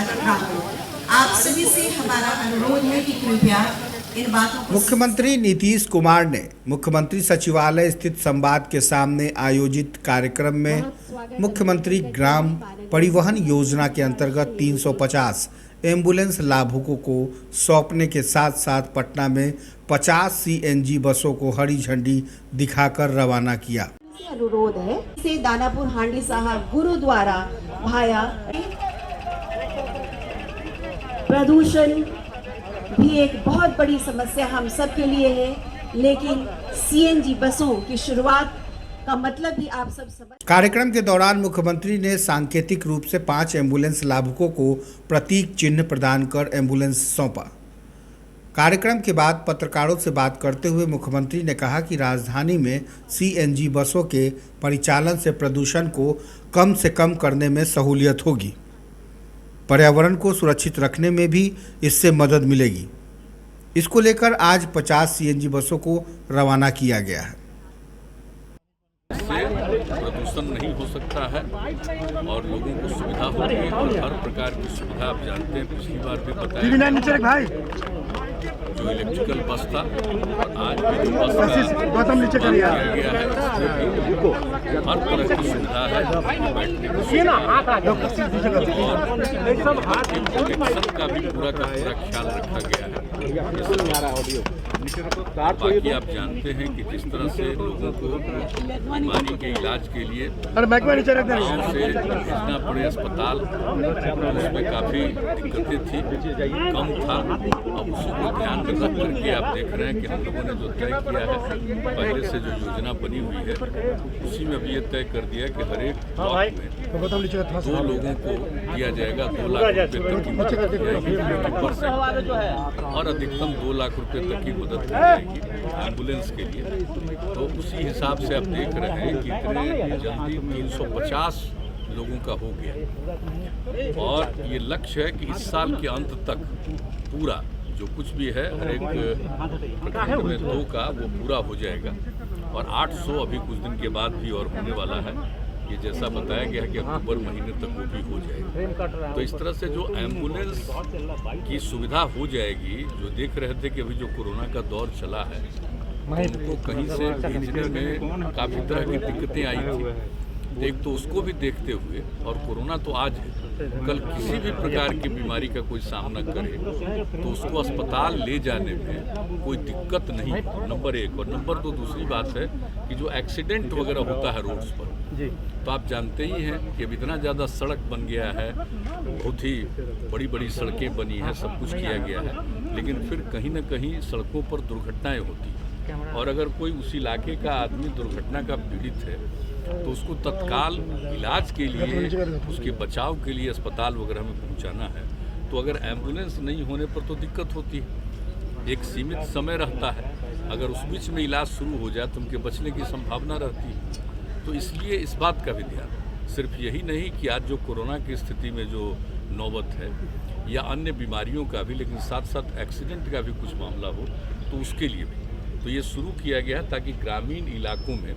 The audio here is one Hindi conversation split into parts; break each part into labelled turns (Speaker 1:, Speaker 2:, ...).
Speaker 1: रखा हो। आप सभी से हमारा अनुरोध है कि कृपया इन बातों को।
Speaker 2: मुख्यमंत्री नीतीश कुमार ने मुख्यमंत्री सचिवालय स्थित संवाद के सामने आयोजित कार्यक्रम में मुख्यमंत्री ग्राम परिवहन योजना के अंतर्गत 350 एम्बुलेंस लाभुकों को सौंपने के साथ साथ पटना में 50 सीएनजी बसों को हरी झंडी दिखाकर रवाना किया।
Speaker 1: अनुरोध है से दानापुर हांडी साहब गुरुद्वारा भाया प्रदूषण भी एक बहुत बड़ी समस्या हम सब के लिए है, लेकिन सीएनजी बसों की शुरुआत का मतलब भी आप सब समझ।
Speaker 2: कार्यक्रम के दौरान मुख्यमंत्री ने सांकेतिक रूप से 5 एम्बुलेंस लाभुकों को प्रतीक चिन्ह प्रदान कर एम्बुलेंस सौंपा। कार्यक्रम के बाद पत्रकारों से बात करते हुए मुख्यमंत्री ने कहा कि राजधानी में सीएनजी बसों के परिचालन से प्रदूषण को कम से कम करने में सहूलियत होगी। पर्यावरण को सुरक्षित रखने में भी इससे मदद मिलेगी। इसको लेकर आज 50 सीएनजी बसों को रवाना किया गया है।
Speaker 3: प्रदूषण नहीं हो सकता है और लोगों को सुविधा होगी और हर प्रकार की सुविधा आप जानते हैं, पिछली बार भी बताया जो इलेक्ट्रिकल बस था और आज भी जो बस किया गया है उसमें भी हर तरह की सुविधा है, बैठने की सुविधा और का भी पूरा का पूरा ख्याल रखा गया है। बाकी आप जानते हैं कि किस तरह से लोगों को बीमारी के इलाज के लिए गाँव से भेजना पड़े अस्पताल, उसमें काफ़ी दिक्कतें थी, कम था। अब उसी को ध्यान में रख करके आप देख रहे हैं कि हम लोगों ने जो तय किया है, पहले से जो योजना बनी हुई है उसी में भी ये तय कर दिया कि हर एक ब्लॉक में 2 लोगों को दिया जाएगा 2 लाख रुपये तक की मदद की जाएगी और अधिकतम 2 लाख रुपये तक की मदद की जाएगी एम्बुलेंस के लिए। तो उसी हिसाब से आप देख रहे हैं कि इतने जल्दी 350 लोगों का हो गया और ये लक्ष्य है कि इस साल के अंत तक पूरा जो कुछ भी है हर एक प्रखंड में 2 का वो पूरा हो जाएगा और 800 अभी कुछ दिन के बाद भी और होने वाला है। ये जैसा बताया गया है कि अक्टूबर महीने तक वो भी हो जाएगा। तो इस तरह से जो एम्बुलेंस की सुविधा हो जाएगी, जो देख रहे थे कि अभी जो कोरोना का दौर चला है तो उनको कहीं से भेजने में काफ़ी तरह की दिक्कतें आई थी। एक तो उसको भी देखते हुए और कोरोना तो आज है, कल किसी भी प्रकार की बीमारी का कोई सामना करे तो उसको अस्पताल ले जाने में कोई दिक्कत नहीं, नंबर 1। और नंबर 2 दूसरी बात है कि जो एक्सीडेंट वगैरह होता है रोड्स पर, तो आप जानते ही हैं कि अब इतना ज़्यादा सड़क बन गया है, बहुत ही बड़ी बड़ी सड़कें बनी हैं, सब कुछ किया गया है, लेकिन फिर कहीं ना कहीं सड़कों पर दुर्घटनाएँ होती हैं और अगर कोई उस इलाके का आदमी दुर्घटना का पीड़ित है तो उसको तत्काल इलाज के लिए, उसके बचाव के लिए अस्पताल वगैरह में पहुंचाना है, तो अगर एम्बुलेंस नहीं होने पर तो दिक्कत होती है। एक सीमित समय रहता है, अगर उस बीच में इलाज शुरू हो जाए तो उनके बचने की संभावना रहती है। तो इसलिए इस बात का भी ध्यान, सिर्फ यही नहीं कि आज जो कोरोना की स्थिति में जो नौबत है या अन्य बीमारियों का भी, लेकिन साथ साथ एक्सीडेंट का भी कुछ मामला हो तो उसके लिए भी तो ये शुरू किया गया ताकि ग्रामीण इलाकों में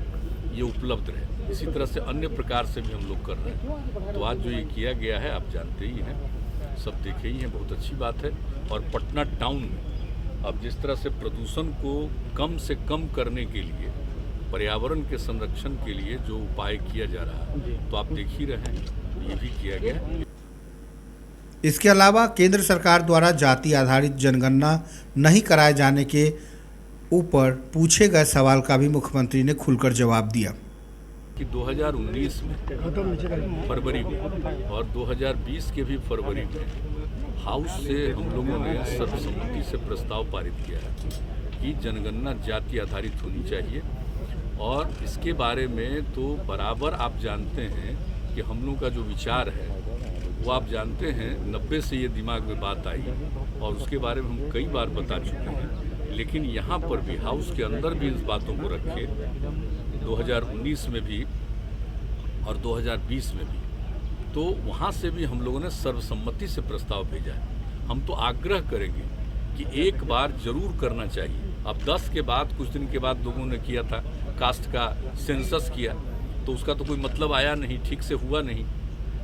Speaker 3: ये उपलब्ध रहे। इसी तरह से अन्य प्रकार से भी हम लोग कर रहे हैं। तो आज जो ये किया गया है आप जानते ही हैं, सब देखे ही हैं, बहुत अच्छी बात है। और पटना टाउन में अब जिस तरह से प्रदूषण को कम से कम करने के लिए, पर्यावरण के संरक्षण के लिए जो उपाय किया जा रहा है, तो आप देख ही रहे हैं, ये भी किया गया है।
Speaker 2: इसके अलावा केंद्र सरकार द्वारा जाति आधारित जनगणना नहीं कराए जाने के ऊपर पूछे गए सवाल का भी मुख्यमंत्री ने खुलकर जवाब दिया
Speaker 3: कि 2019 में फरवरी में और 2020 के भी फरवरी में हाउस से हम लोगों ने सर्वसम्मति से प्रस्ताव पारित किया है कि जनगणना जाति आधारित होनी चाहिए। और इसके बारे में तो बराबर आप जानते हैं कि हम लोग का जो विचार है वो आप जानते हैं 90 से ये दिमाग में बात आई और उसके बारे में हम कई बार बता चुके हैं, लेकिन यहाँ पर भी हाउस के अंदर भी इस बातों को रखे 2019 में भी और 2020 में भी, तो वहाँ से भी हम लोगों ने सर्वसम्मति से प्रस्ताव भेजा है। हम तो आग्रह करेंगे कि एक बार जरूर करना चाहिए। अब 10 के बाद कुछ दिन के बाद लोगों ने किया था, कास्ट का सेंसस किया, तो उसका तो कोई मतलब आया नहीं, ठीक से हुआ नहीं।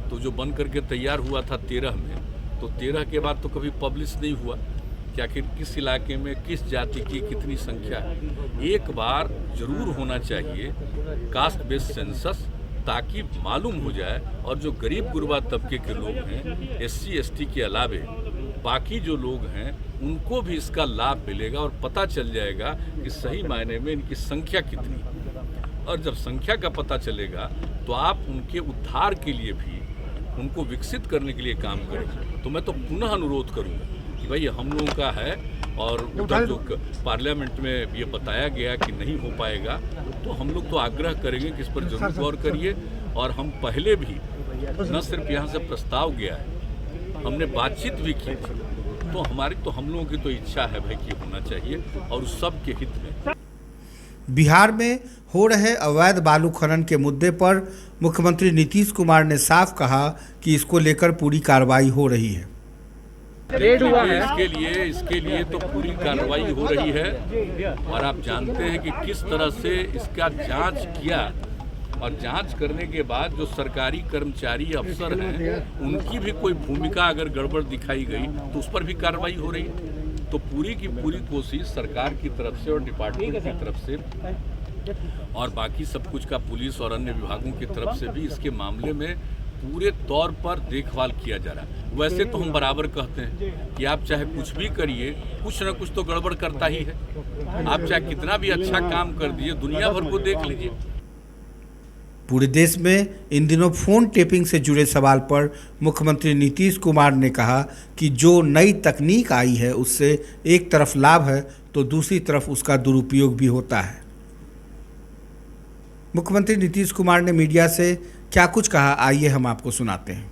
Speaker 3: तो जो बन करके तैयार हुआ था 13 में, तो 13 के बाद तो कभी पब्लिश नहीं हुआ कि आखिर किस इलाके में किस जाति की कितनी संख्या है। एक बार जरूर होना चाहिए कास्ट बेस्ड सेंसस, ताकि मालूम हो जाए और जो गरीब गुरबा तबके के लोग हैं, SC ST के अलावे बाकी जो लोग हैं, उनको भी इसका लाभ मिलेगा और पता चल जाएगा कि सही मायने में इनकी संख्या कितनी है। और जब संख्या का पता चलेगा तो आप उनके उद्धार के लिए भी, उनको विकसित करने के लिए काम करेंगे। तो मैं तो पुनः अनुरोध करूंगा कि भाई हम लोगों का है, और उधर जो पार्लियामेंट में ये बताया गया कि नहीं हो पाएगा, तो हम लोग तो आग्रह करेंगे कि इस पर जरूर गौर करिए। और हम पहले भी न सिर्फ यहाँ से प्रस्ताव गया है, हमने बातचीत भी की थी, तो हम लोगों की तो इच्छा है भाई कि होना चाहिए और उस सब के हित में।
Speaker 2: बिहार में हो रहे अवैध बालू खनन के मुद्दे पर मुख्यमंत्री नीतीश कुमार ने साफ कहा कि इसको लेकर पूरी कार्रवाई हो रही है।
Speaker 3: इसके लिए तो पूरी कार्रवाई हो रही है और आप जानते हैं कि किस तरह से इसका जांच किया, और जांच करने के बाद जो सरकारी कर्मचारी अफसर हैं, उनकी भी कोई भूमिका अगर गड़बड़ दिखाई गई तो उस पर भी कार्रवाई हो रही है। तो पूरी की पूरी कोशिश सरकार की तरफ से और डिपार्टमेंट की तरफ से और बाकी सब कुछ का पुलिस और अन्य विभागों की तरफ से भी इसके मामले में पूरे तौर पर देखभाल किया जा रहा है। वैसे तो हम बराबर कहते हैं कि आप चाहे कुछ भी करिए, कुछ न कुछ तो गड़बड़ करता ही है। आप चाहे कितना भी अच्छा काम कर दिए, दुनिया भर को देख लीजिए।
Speaker 2: पूरे देश में इन दिनों फोन टेपिंग से जुड़े सवाल पर मुख्यमंत्री नीतीश कुमार ने कहा कि जो नई तकनीक आई है उससे एक तरफ लाभ है तो दूसरी तरफ उसका दुरुपयोग भी होता है। मुख्यमंत्री नीतीश कुमार ने मीडिया से क्या कुछ कहा, आइए हम आपको सुनाते हैं।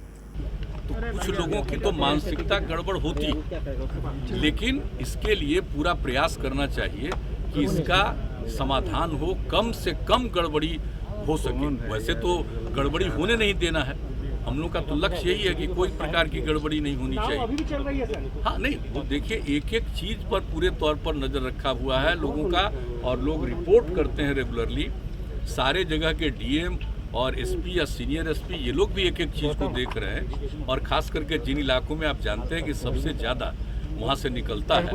Speaker 3: तो कुछ लोगों की तो मानसिकता गड़बड़ होती, लेकिन इसके लिए पूरा प्रयास करना चाहिए कि इसका समाधान हो, कम से कम गड़बड़ी हो सके। वैसे तो गड़बड़ी होने नहीं देना है, हम लोग का तो लक्ष्य यही है कि कोई प्रकार की गड़बड़ी नहीं होनी चाहिए। हाँ नहीं, वो देखिए एक एक चीज पर पूरे तौर पर नजर रखा हुआ है लोगों का, और लोग रिपोर्ट करते हैं रेगुलरली। सारे जगह के DM और SP या सीनियर SP ये लोग भी एक एक चीज को देख रहे हैं, और खास करके जिन इलाकों में आप जानते हैं कि सबसे ज्यादा वहाँ से निकलता है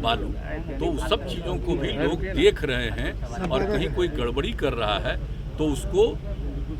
Speaker 3: बालू, तो उस सब चीज़ों को भी लोग देख रहे हैं, और कहीं कोई गड़बड़ी कर रहा है तो उसको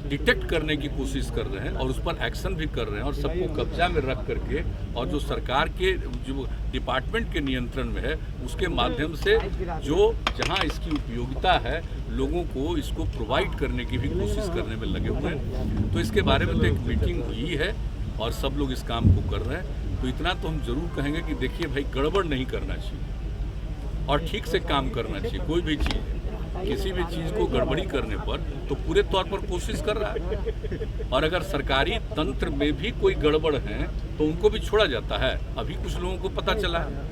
Speaker 3: डिटेक्ट करने की कोशिश कर रहे हैं और उस पर एक्शन भी कर रहे हैं, और सबको कब्जा में रख करके, और जो सरकार के जो डिपार्टमेंट के नियंत्रण में है उसके माध्यम से जो जहां इसकी उपयोगिता है लोगों को इसको प्रोवाइड करने की भी कोशिश करने में लगे हुए हैं। तो इसके बारे में तो एक मीटिंग हुई है और सब लोग इस काम को कर रहे हैं। तो इतना तो हम जरूर कहेंगे कि देखिए भाई, गड़बड़ नहीं करना चाहिए और ठीक से काम करना चाहिए। कोई भी चीज़, किसी भी चीज़ को गड़बड़ी करने पर तो पूरे तौर पर कोशिश कर रहा है, और अगर सरकारी तंत्र में भी कोई गड़बड़ है तो उनको भी छोड़ा जाता है। अभी कुछ लोगों को पता चला है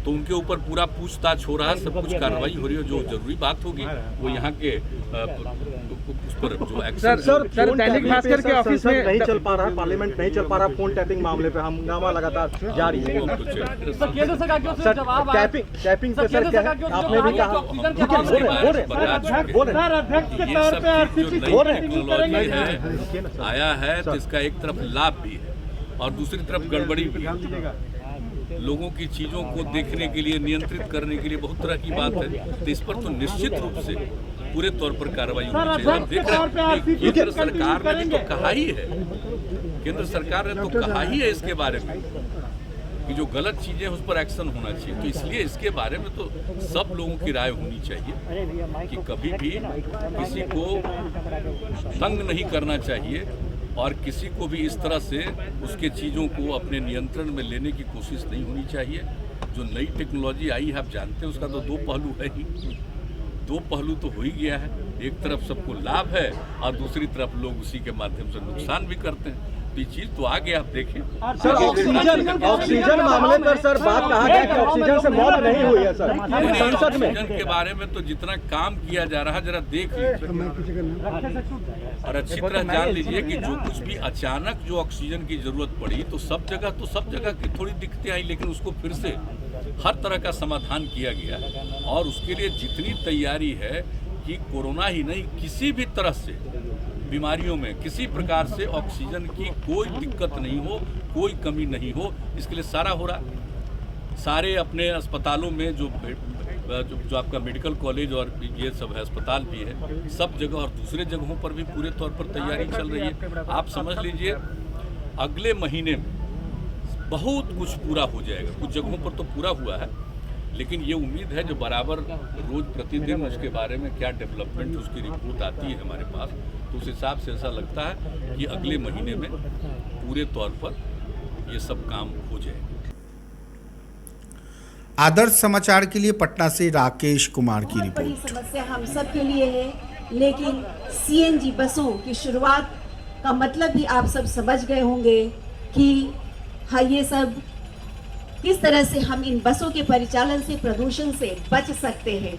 Speaker 3: तो उनके ऊपर पूरा पूछताछ हो रहा है, सब कुछ कार्रवाई हो रही है। जो जरूरी बात होगी वो यहाँ के उस पर जो एक्शन।
Speaker 4: सर दैनिक भास्कर के ऑफिस में नहीं चल पा रहा, पार्लियामेंट नहीं चल पा रहा, फोन टैपिंग मामले पे हंगामा लगातार जारी है। टैपिंग पे सर क्या आपने भी कहा,
Speaker 3: टेक्नोलॉजी है आया है तो इसका एक तरफ लाभ भी है और दूसरी तरफ गड़बड़ी भी है। लोगों की चीज़ों को देखने के लिए, नियंत्रित करने के लिए बहुत तरह की बात है, तो इस पर तो निश्चित रूप से पूरे तौर पर कार्रवाई होनी चाहिए। आप देख रहे हैं केंद्र सरकार ने भी तो कहा ही है, केंद्र सरकार ने तो कहा ही है इसके बारे में कि जो गलत चीज़ें उस पर एक्शन होना चाहिए। तो इसलिए इसके बारे में तो सब लोगों की राय होनी चाहिए कि कभी भी किसी को तंग नहीं करना चाहिए और किसी को भी इस तरह से उसके चीज़ों को अपने नियंत्रण में लेने की कोशिश नहीं होनी चाहिए। जो नई टेक्नोलॉजी आई है आप जानते हैं उसका तो दो पहलू है ही, दो पहलू तो हो ही गया है। एक तरफ सबको लाभ है और दूसरी तरफ लोग उसी के माध्यम से नुकसान भी करते हैं। तो ये चीज तो आ गया, आप देखें।
Speaker 4: सर ऑक्सीजन मामले पर सर बात कहा गया कि ऑक्सीजन से मौत नहीं हुई है सर संसद में।
Speaker 3: ऑक्सीजन के बारे में तो जितना काम किया जा रहा है जरा देख लीजिए और अच्छी तरह जान लीजिए कि जो कुछ भी अचानक जो ऑक्सीजन की जरूरत पड़ी तो सब जगह की थोड़ी दिक्कतें आई, लेकिन उसको फिर से हर तरह का समाधान किया गया और उसके लिए जितनी तैयारी है कि कोरोना ही नहीं, किसी भी तरह से बीमारियों में किसी प्रकार से ऑक्सीजन की कोई दिक्कत नहीं हो, कोई कमी नहीं हो, इसके लिए सारा हो रहा। सारे अपने अस्पतालों में जो आपका मेडिकल कॉलेज और ये सब है, अस्पताल भी है, सब जगह और दूसरे जगहों पर भी पूरे तौर पर तैयारी चल रही है। आप समझ लीजिए अगले महीने में बहुत कुछ पूरा हो जाएगा। कुछ जगहों पर तो पूरा हुआ है, लेकिन ये उम्मीद है जो बराबर रोज प्रतिदिन उसके बारे में क्या डेवलपमेंट उसकी रिपोर्ट आती है हमारे पास, तो उस हिसाब से ऐसा लगता है कि अगले महीने में पूरे तौर पर ये सब काम हो जाएगा।
Speaker 2: आदर्श समाचार के लिए पटना से राकेश कुमार की
Speaker 1: बहुत बड़ी
Speaker 2: रिपोर्ट।
Speaker 1: समस्या हम सब के लिए है, लेकिन सीएनजी बसों की शुरुआत का मतलब भी आप सब समझ गए होंगे कि हाँ, ये सब किस तरह से हम इन बसों के परिचालन से प्रदूषण से बच सकते हैं।